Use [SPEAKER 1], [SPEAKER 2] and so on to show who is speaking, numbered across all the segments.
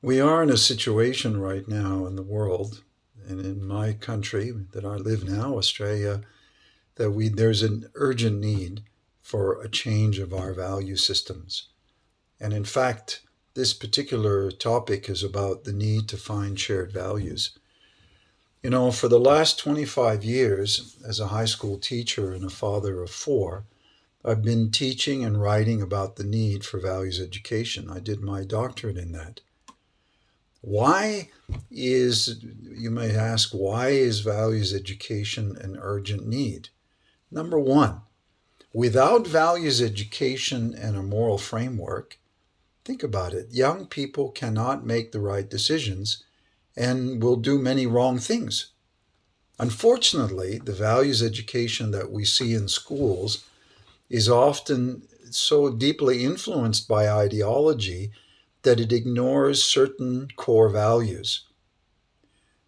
[SPEAKER 1] We are in a situation right now in the world, and in my country that I live now, Australia, that there's an urgent need for a change of our value systems. And in fact, this particular topic is about the need to find shared values. For the last 25 years, as a high school teacher and a father of four, I've been teaching and writing about the need for values education. I did my doctorate in that. Why you may ask, why is values education an urgent need? Number one, without values education and a moral framework, think about it, young people cannot make the right decisions and will do many wrong things. Unfortunately, the values education that we see in schools is often so deeply influenced by ideology that it ignores certain core values.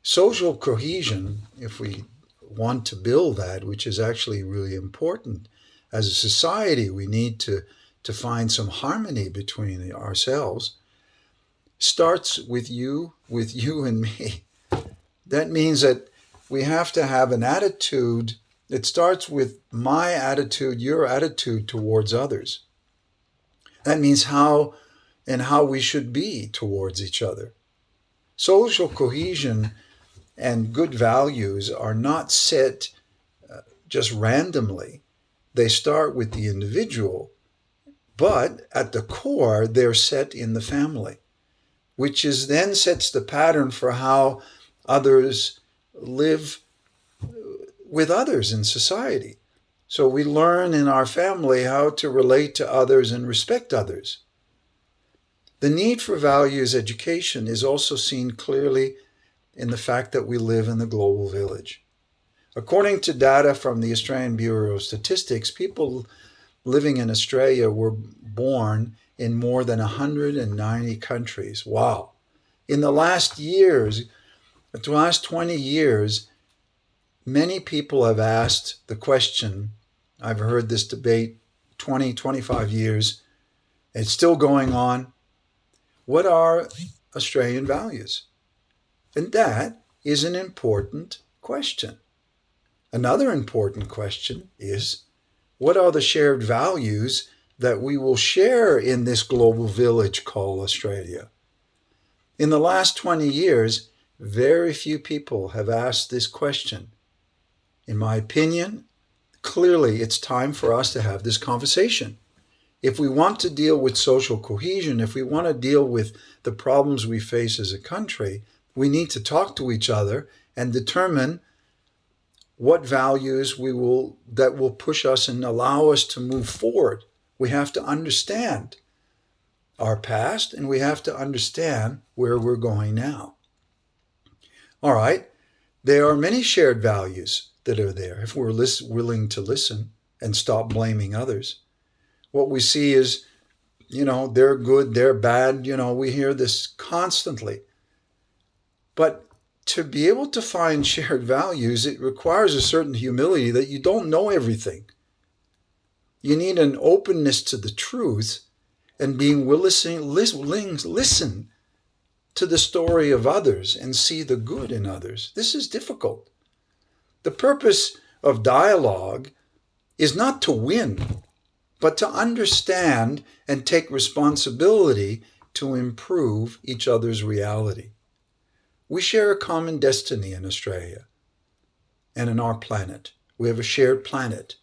[SPEAKER 1] Social cohesion, if we want to build that, which is actually really important, as a society, we need to find some harmony between ourselves, starts with you and me. That means that we have to have an attitude. It starts with my attitude, your attitude towards others. That means how we should be towards each other. Social cohesion and good values are not set just randomly. They start with the individual, but at the core, they're set in the family, which is then sets the pattern for how others live with others in society. So we learn in our family how to relate to others and respect others. The need for values education is also seen clearly in the fact that we live in the global village. According to data from the Australian Bureau of Statistics, people living in Australia were born in more than 190 countries. Wow. In the last 20 years, many people have asked the question, I've heard this debate 20, 25 years, it's still going on. What are Australian values? And that is an important question. Another important question is, what are the shared values that we will share in this global village called Australia? In the last 20 years, very few people have asked this question. In my opinion, clearly it's time for us to have this conversation. If we want to deal with social cohesion, if we want to deal with the problems we face as a country, we need to talk to each other and determine what values that will push us and allow us to move forward. We have to understand our past and we have to understand where we're going now. All right, there are many shared values that are there if we're willing to listen and stop blaming others. What we see is, they're good, they're bad. We hear this constantly. But to be able to find shared values, it requires a certain humility that you don't know everything. You need an openness to the truth and being willing to listen to the story of others and see the good in others. This is difficult. The purpose of dialogue is not to win, but to understand and take responsibility to improve each other's reality. We share a common destiny in Australia and in our planet. We have a shared planet.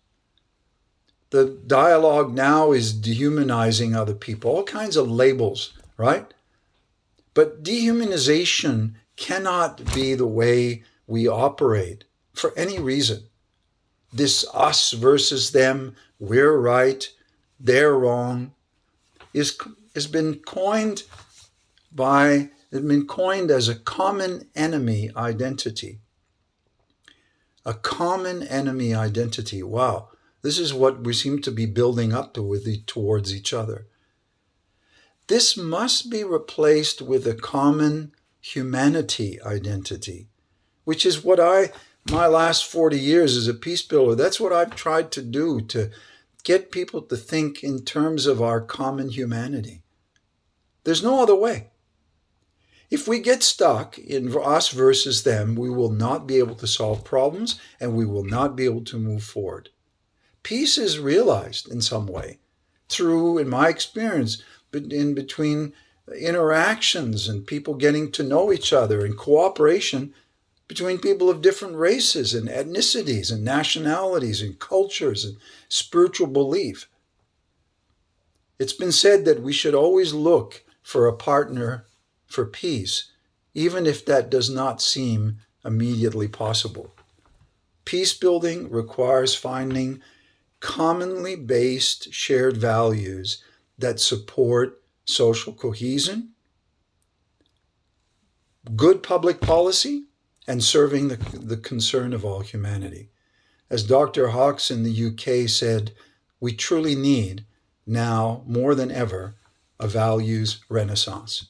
[SPEAKER 1] The dialogue now is dehumanizing other people, all kinds of labels, right? But dehumanization cannot be the way we operate for any reason. This us versus them, we're right, they're wrong, has been coined as a common enemy identity. A common enemy identity. Wow. This is what we seem to be building up towards each other. This must be replaced with a common humanity identity, which is what my last 40 years as a peace builder, that's what I've tried to do, to get people to think in terms of our common humanity. There's no other way. If we get stuck in us versus them, we will not be able to solve problems and we will not be able to move forward. Peace is realized in some way through, in my experience, in between interactions and people getting to know each other and cooperation between people of different races and ethnicities and nationalities and cultures and spiritual belief. It's been said that we should always look for a partner for peace, even if that does not seem immediately possible. Peace building requires finding commonly based shared values that support social cohesion, good public policy, and serving the concern of all humanity. As Dr. Hawkes in the UK said, we truly need, now more than ever, a values renaissance.